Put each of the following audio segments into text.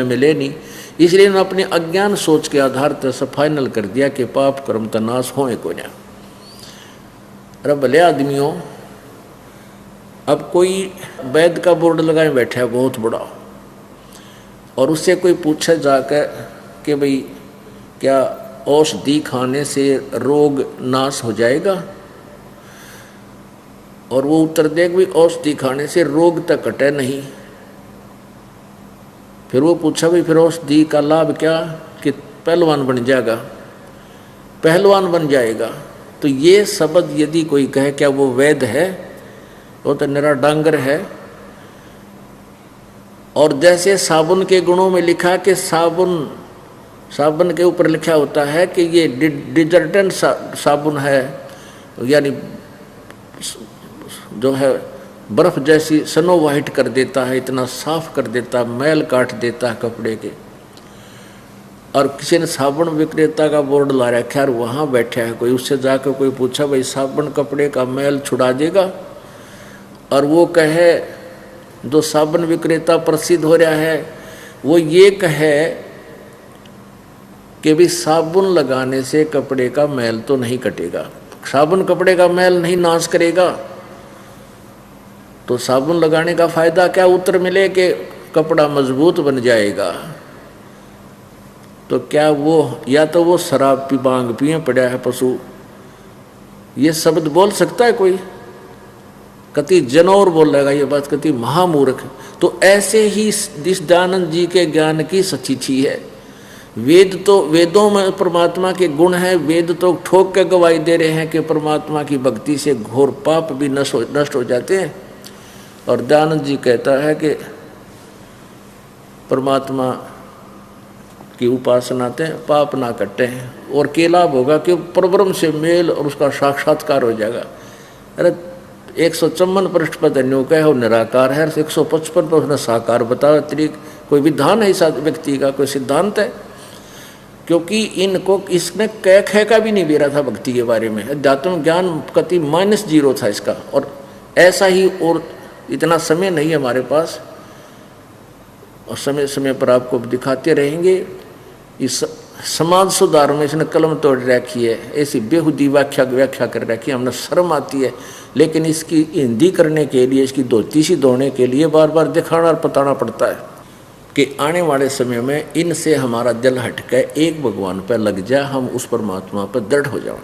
मिले नहीं, इसलिए उन्होंने अपने अज्ञान सोच के आधार पर सब फाइनल कर दिया कि पाप कर्म का नाश होए को ना। अरे भले आदमियों, अब कोई वैद्य का बोर्ड लगाए बैठा है बहुत बड़ा, और उससे कोई पूछे जाकर कि भाई क्या औषधि खाने से रोग नाश हो जाएगा, और वो उत्तर दे कि औषधि खाने से रोग तक कटे नहीं। फिर वो पूछा भाई फिर औषधि का लाभ क्या, कि पहलवान बन जाएगा, पहलवान बन जाएगा। तो ये शब्द यदि कोई कहे क्या वो वैध है, वो तो निरा डांगर है। और जैसे साबुन के गुणों में लिखा कि साबुन के ऊपर लिखा होता है कि ये डिटर्जेंट साबुन है, यानी जो है बर्फ जैसी स्नो वाइट कर देता है, इतना साफ कर देता है, मैल काट देता है कपड़े के। और किसी ने साबुन विक्रेता का बोर्ड ला रखा है, वहाँ बैठा है कोई, उससे जाकर कोई पूछा भाई साबुन कपड़े का मैल छुड़ा देगा, और वो कहे, जो साबुन विक्रेता प्रसिद्ध हो रहा है वो ये कहे कि भी साबुन लगाने से कपड़े का मैल तो नहीं कटेगा, साबुन कपड़े का मैल नहीं नाश करेगा, तो साबुन लगाने का फायदा क्या। उत्तर मिले कि कपड़ा मजबूत बन जाएगा। तो क्या वो, या तो वो शराब पी भांग पिए पड़ा है पशु, ये शब्द बोल सकता है कोई? कति जनौर बोलेगा ये बात, कति महामूर्ख। तो ऐसे ही इस दयानंद जी के ज्ञान की सच्ची है। वेद तो, वेदों में परमात्मा के गुण हैं, वेद तो ठोक के गवाही दे रहे हैं कि परमात्मा की भक्ति से घोर पाप भी नष्ट हो जाते हैं। और दयानंद जी कहता है कि परमात्मा की उपासना से पाप ना कटे हैं, और के लाभ होगा कि परब्रह्म से मेल और उसका साक्षात्कार हो जाएगा। अरे 154 पृष्ठ पर धन्यों का है वो निराकार है, 155 पर उसने साकार बताया। अतिरिक्त कोई विधान है इस व्यक्ति का, कोई सिद्धांत है? क्योंकि इनको इसने कह का भी नहीं बेरा था भक्ति के बारे में। अध्यात्म ज्ञान कति -0 था इसका। और ऐसा ही, और इतना समय नहीं है हमारे पास, और समय समय पर आपको दिखाते रहेंगे। इस समाज सुधार में इसने कलम तोड़ रखी है, ऐसी बेहुदी व्याख्या कर रखी है, हमने शर्म आती है। लेकिन इसकी हिंदी करने के लिए, इसकी धोती सी धोने के लिए बार बार दिखाना और बताना पड़ता है कि आने वाले समय में इनसे हमारा दिल हटके एक भगवान पर लग जाए, हम उस परमात्मा पर दृढ़ हो जाए।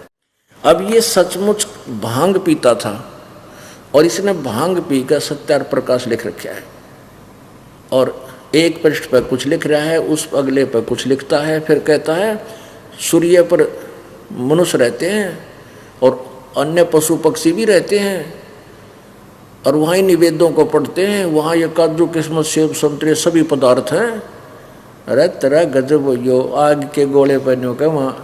अब ये सचमुच भांग पीता था, और इसने भांग पीकर सत्यार प्रकाश लिख रखा है, और एक पृष्ठ पर कुछ लिख रहा है, उस अगले पर कुछ लिखता है, फिर कहता है सूर्य पर मनुष्य रहते हैं और अन्य पशु पक्षी भी रहते हैं, और वहाँ ही निवेदों को पढ़ते हैं, वहाँ ये काजू किस्मत सेब संतरे सभी पदार्थ हैं। अरे तेरा गजब यो आग के गोले पहनों का वहाँ,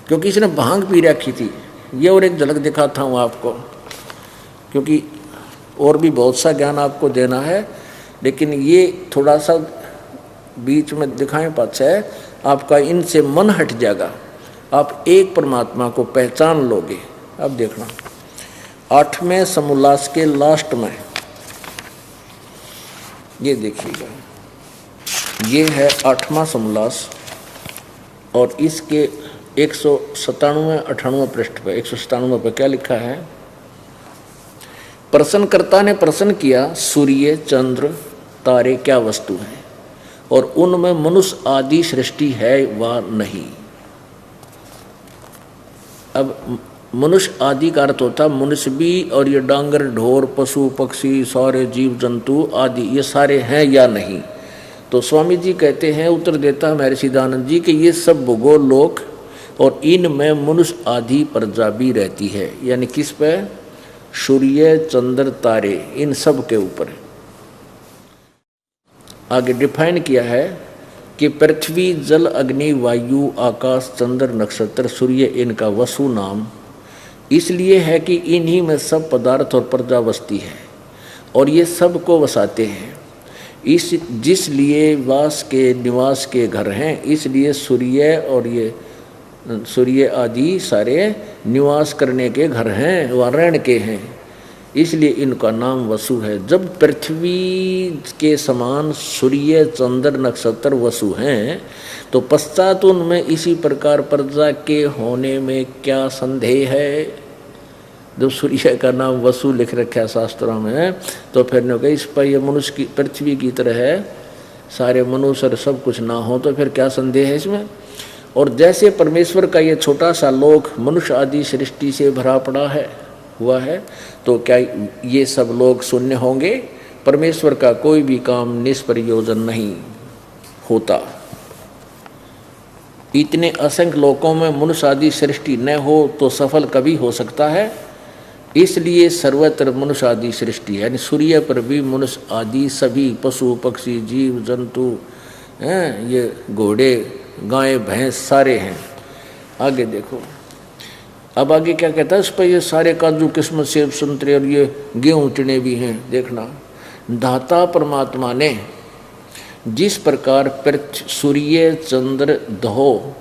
क्योंकि इसने भांग पी रखी थी। ये और एक झलक दिखाता हूँ आपको, क्योंकि और भी बहुत सा ज्ञान आपको देना है, लेकिन ये थोड़ा सा बीच में दिखाएं पाछे, आपका इनसे मन हट जाएगा, आप एक परमात्मा को पहचान लोगे। अब देखना 8वें समोल्लास के लास्ट में, ये देखिएगा, ये है 8वां समोल्लास, और इसके 197-98 पृष्ठ पर, 197 पर क्या लिखा है। प्रश्नकर्ता ने प्रश्न किया, सूर्य चंद्र तारे क्या वस्तु हैं, और उनमें मनुष्य आदि सृष्टि है वा नहीं। अब मनुष्य आदि का अर्थ होता मनुष्य भी, और ये डांगर ढोर पशु पक्षी सारे जीव जंतु आदि ये सारे हैं या नहीं। तो स्वामी जी कहते हैं, उत्तर देता है महर्षि दयानंद जी कि ये सब भूगोल लोक, और इनमें मनुष्य आदि प्रजा भी रहती है। यानी किस पे? सूर्य चंद्र तारे, इन सब के ऊपर। आगे डिफाइन किया है कि पृथ्वी जल अग्नि वायु आकाश चंद्र नक्षत्र सूर्य इनका वसु नाम इसलिए है कि इन्हीं में सब पदार्थ और प्रजा बसती है, और ये सब को वसाते हैं। इस जिसलिए वास के निवास के घर हैं, इसलिए सूर्य और ये सूर्य आदि सारे निवास करने के घर हैं, वहाँ रहने के हैं। इसलिए इनका नाम वसु है। जब पृथ्वी के समान सूर्य चंद्र नक्षत्र वसु हैं तो पश्चात उनमें इसी प्रकार प्रजा के होने में क्या संदेह है। जब सूर्य का नाम वसु लिख रखा है शास्त्रों में तो फिर न कहीं इस पर यह मनुष्य की पृथ्वी की तरह है, सारे मनुष्य और सब कुछ ना हो तो फिर क्या संदेह है इसमें। और जैसे परमेश्वर का ये छोटा सा लोक मनुष्य आदि सृष्टि से भरा पड़ा है हुआ है, तो क्या ये सब लोग शून्य होंगे। परमेश्वर का कोई भी काम निष्प्रयोजन नहीं होता। इतने असंख्य लोकों में मनुष्य आदि सृष्टि न हो तो सफल कभी हो सकता है। इसलिए सर्वत्र मनुष्य आदि सृष्टि यानी सूर्य पर भी मनुष्य आदि सभी पशु पक्षी जीव जंतु हैं, ये घोड़े गाय भैंस सारे हैं। आगे देखो, अब आगे क्या कहता है इस पर, ये सारे काजू किस्मत सेब संतरे और ये गेहूँ चने भी हैं। देखना, दाता परमात्मा ने जिस प्रकार सूर्य चंद्र दहो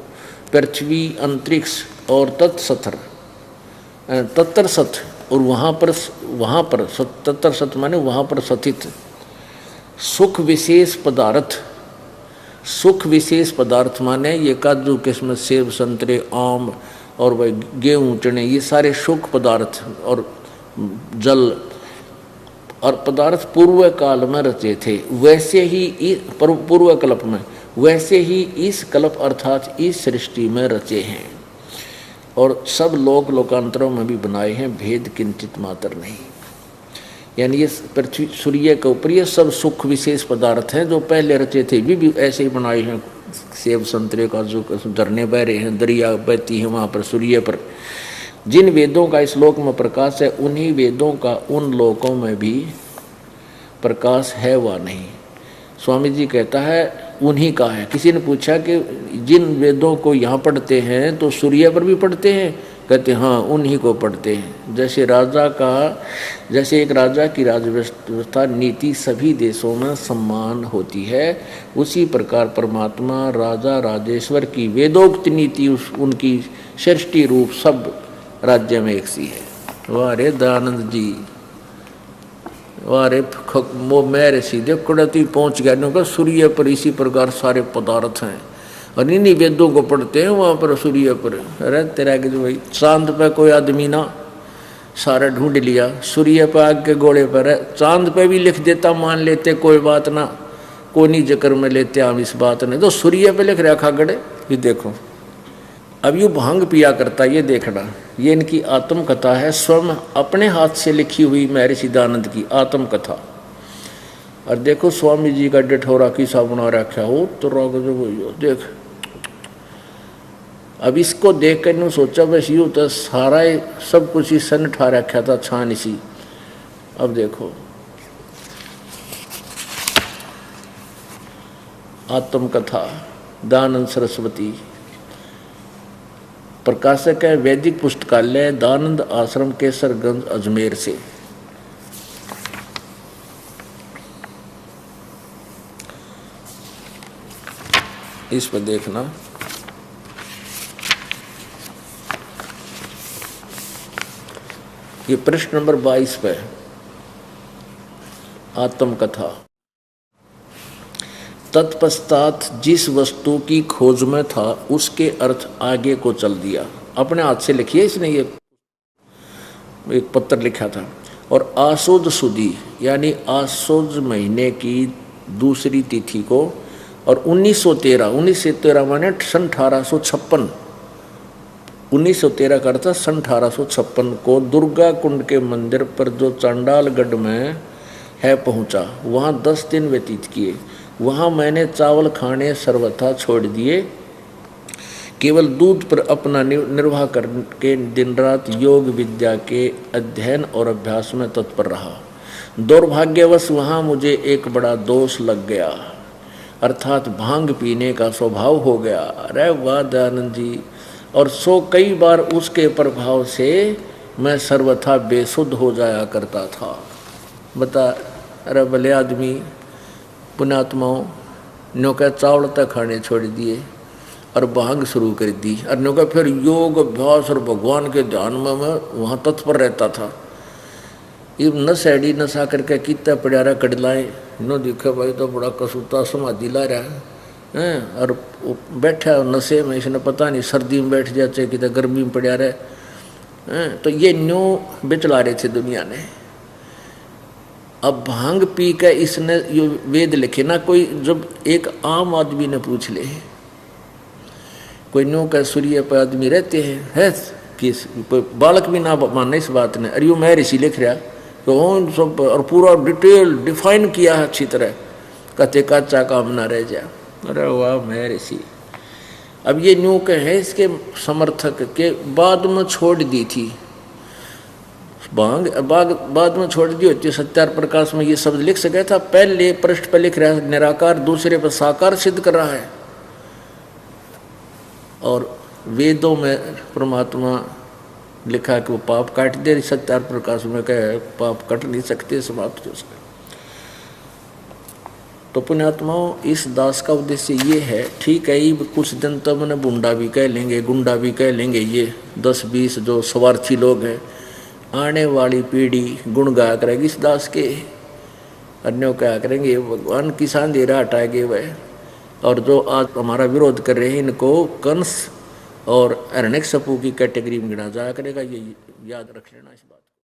पृथ्वी अंतरिक्ष और तत्तर सत और वहाँ पर तत्तर सत माने वहाँ पर स्थित सुख विशेष पदार्थ माने ये काजू किस्मत सेब संतरे आम और वह गेहूँ चने ये सारे सुख पदार्थ और जल और पदार्थ पूर्व काल में रचे थे, वैसे ही पूर्व कल्प में वैसे ही इस कल्प अर्थात इस सृष्टि में रचे हैं और सब लोक लोकांतरों में भी बनाए हैं, भेद किंचित मात्र नहीं। यानी ये पृथ्वी सूर्य के ऊपर ये सब सुख विशेष पदार्थ हैं जो पहले रचे थे, भी ऐसे ही बनाए हैं। सेब संतरे काजू झरने बह रहे हैं, दरिया बहती है वहाँ पर सूर्य पर। जिन वेदों का इस लोक में प्रकाश है उन्हीं वेदों का उन लोकों में भी प्रकाश है वा नहीं। स्वामी जी कहता है उन्हीं का है। किसी ने पूछा कि जिन वेदों को यहाँ पढ़ते हैं तो सूर्य पर भी पढ़ते हैं, कहते हाँ उन्हीं को पढ़ते हैं। जैसे एक राजा की राजव्यवस्था नीति सभी देशों में सम्मान होती है, उसी प्रकार परमात्मा राजा राजेश्वर की वेदोक्त नीति उनकी सृष्टि रूप सब राज्य में एक सी है। वाह रे दयानंद जी, वाह रे वो मेरे सीधे कुड़ती पहुँच गया। उनका सूर्य पर इसी प्रकार सारे पदार्थ हैं और इन्हीं वेदों को पढ़ते हैं वहाँ पर सूर्य पर। अरे तेरा कि भाई चांद पे कोई आदमी ना सारा ढूंढ लिया, सूर्य पर आग के घोड़े पर है, चांद पे भी लिख देता मान लेते कोई बात ना, कोई नहीं जिक्र में लेते हम इस बात ने, तो सूर्य पे लिख रखा गड़े। ये देखो अब यूँ भांग पिया करता, ये देखना, ये इनकी आत्मकथा है, स्वयं अपने हाथ से लिखी हुई महर्षि दयानंद की आत्मकथा। और देखो स्वामी जी का डिठोरा किसा बना रखा हो तो रोग जो देख। अब इसको देख कर यूँ सोचा बस यूँ तो सारा सब कुछ ही सन ठा रखा था छान सी। अब देखो आत्मकथा दयानंद सरस्वती, प्रकाशक है वैदिक पुस्तकालय दयानंद आश्रम केसरगंज अजमेर से। इस पर देखना, ये प्रश्न नंबर 22 पे आत्मकथा। तत्पश्चात जिस वस्तु की खोज में था उसके अर्थ आगे को चल दिया। अपने हाथ से लिखिए इसने, ये एक पत्र लिखा था। और आसोज सुदी यानी आसोज महीने की दूसरी तिथि को और 1913 माने सन 1856, 1913 का अर्थ सन 1856 को दुर्गा कुंड के मंदिर पर जो चांडालगढ़ में है पहुंचा, वहाँ 10 दिन व्यतीत किए। वहाँ मैंने चावल खाने सर्वथा छोड़ दिए, केवल दूध पर अपना निर्वाह करके दिन रात योग विद्या के अध्ययन और अभ्यास में तत्पर रहा। दुर्भाग्यवश वहाँ मुझे एक बड़ा दोष लग गया, अर्थात भांग पीने का स्वभाव हो गया। अरे वाह दयानंद जी। और सो कई बार उसके प्रभाव से मैं सर्वथा बेसुध हो जाया करता था। बता, अरे भले आदमी पुण्यात्माओं नो का चावल तक खाने छोड़ दिए और भांग शुरू कर दी, और नो का फिर योग अभ्यास और भगवान के ध्यान में मैं वहाँ तत्पर रहता था। ये नशेड़ी नशा करके कितना पड़ा रहा कड़लाए नो दिखे भाई तो बड़ा कसूता समाधि ला रहा है और बैठा नशे में, इसने पता नहीं सर्दी में बैठ जाते कि गर्मी में पड़ा रहे तो ये न्यू बेचला रहे थे दुनिया ने। अब भांग पी के इसने ये वेद लिखे ना, कोई जब एक आम आदमी ने पूछ ले, कोई न्यू का सूर्य पर आदमी रहते हैं है कि कोई बालक भी ना माने इस बात ने, अरे मैं ऋषि लिख रहा तो सब और पूरा डिटेल डिफाइन किया है अच्छी तरह, कहते कच्चा काम ना रह जाए। अरे वाह मैं ऋषि। अब ये न्यू के है इसके समर्थक के बाद में छोड़ दी थी भांग, बाद में छोड़ दी होती सत्यार प्रकाश में ये शब्द लिख सके था। पहले पृष्ठ पर लिख रहा है निराकार, दूसरे पर साकार सिद्ध कर रहा है। और वेदों में परमात्मा लिखा कि वो पाप काट दे, सत्यार प्रकाश में कहे पाप कट नहीं सकते, समाप्त हो सकते। तो पुण्यात्माओं इस दास का उद्देश्य ये है, ठीक है ये कुछ दिन तो मैंने बुंडा भी कह लेंगे, गुंडा भी कह लेंगे, ये 10-20 जो स्वार्थी लोग हैं, आने वाली पीढ़ी गुण गाया करेगी इस दास के, अन्यों क्या करेंगे भगवान किसान दे रहा हटाएंगे वह। और जो आज हमारा विरोध कर रहे हैं इनको कंस और हिरण्यकशिपु की कैटेगरी में गिना जाया करेगा, ये याद रख लेना इस बात।